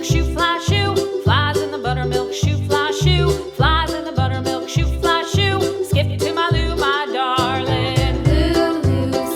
buttermilk shoe, fly shoe. Flies in the buttermilk shoe, fly shoe. Flies in the buttermilk shoe, fly shoe. Skip to my Lou, my darling. Lou,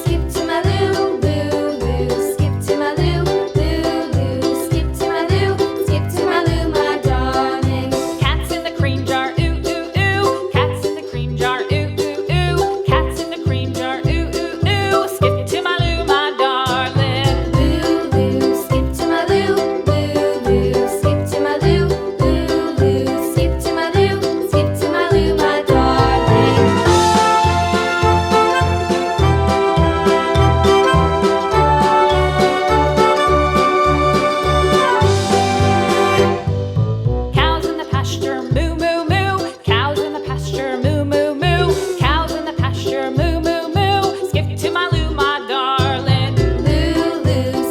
skip to my Lou, Lou, skip to my Lou, Lou, skip to my Lou, skip to my Lou, my darling. Cats in the cream jar, ooh, ooh, ooh. Cats in the cream jar, ooh, ooh, ooh. Cats in the cream jar, ooh, ooh, ooh. Skip to my Lou, my darling. Lou, skip to my Lou, Lou, skip to my Lou, Lou, skip to my Lou, skip to my Lou, my darling. Cows in the pasture, moo, moo, moo. Cows in the pasture, moo, moo, moo. Cows in the pasture, moo, moo, moo. Skip to my Lou, my darling. Lou,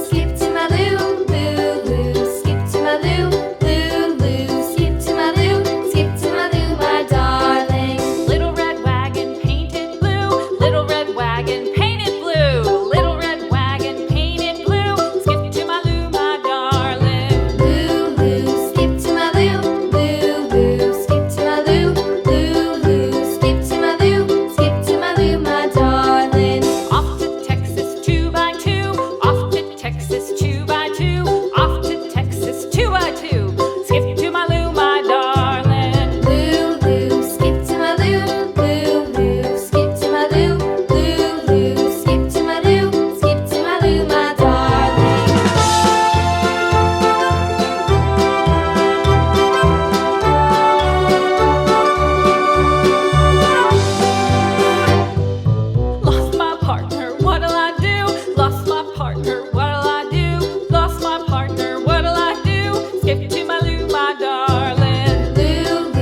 skip to my Lou, Lou, skip to my Lou, Lou, skip to my Lou, skip to my Lou, my darling. Little red wagon painted blue. Little red wagon painted blue. Little red wagon painted blue. Skip to my Lou, my darling. Lou, skip to my Lou, Lou, skip to my Lou, Lou, skip to my Lou, skip to my Lou, my darling. Off to Texas 2x2. Off to Texas 2x2. Off to Texas 2x2. Skip to my Lou, my darling. Lou, skip to my Lou, Lou, skip to my Lou, Lou, skip to my Lou, skip to my Lou, my darling. Lost my partner, what'll I do? Lost my partner, what'll I do? Lost my partner, what'll I do? Skip to my Lou, my darling. Lou,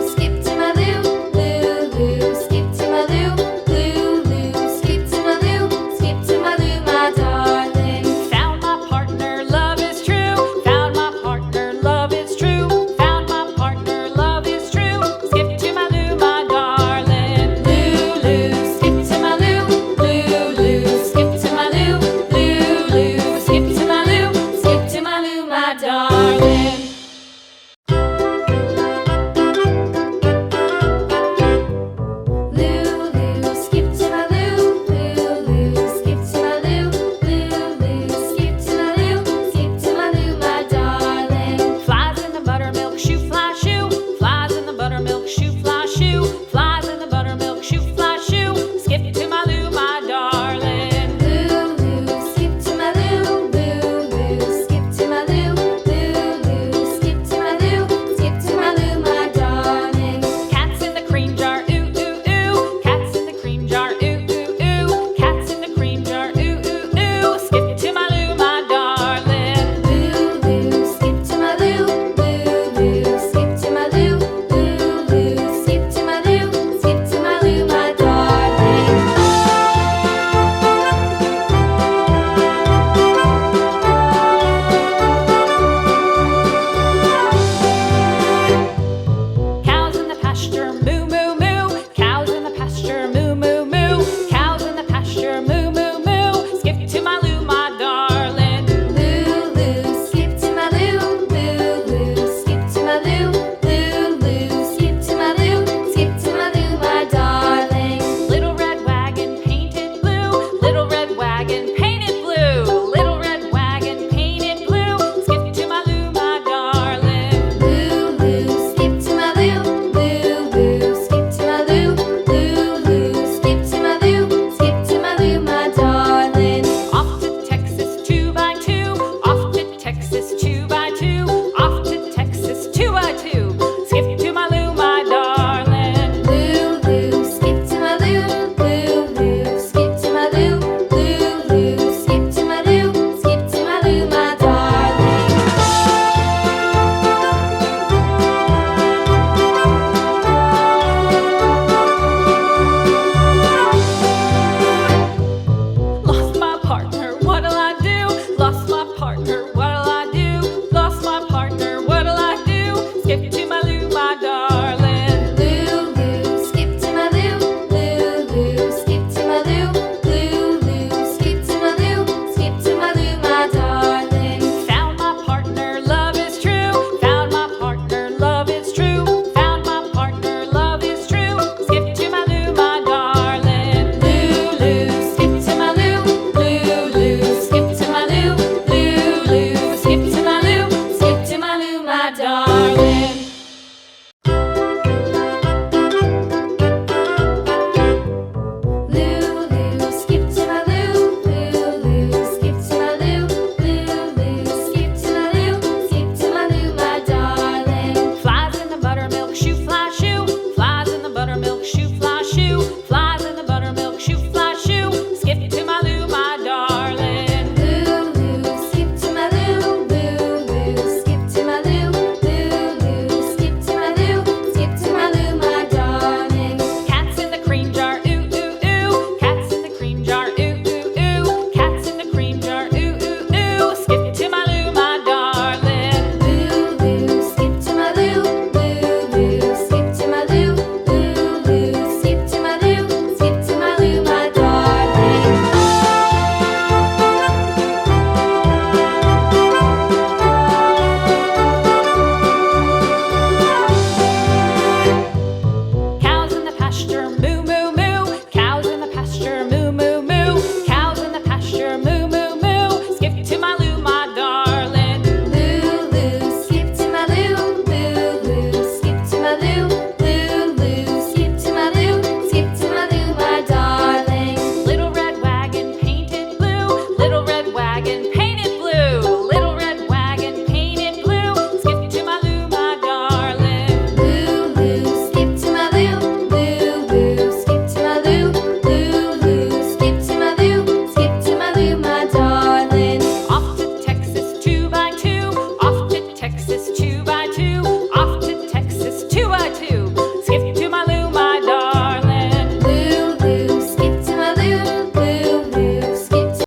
skip to my Lou, Lou, skip to my Lou, Lou, skip to my Lou, skip to my Lou, my darling. Found my partner, love is true. Found my partner, love is true. Found my partner, love is true. Skip to my Lou, my darling. Lou, skip to my Lou, Lou, skip to my Lou, Lou, skip to my Lou, skip to my Lou, my darling.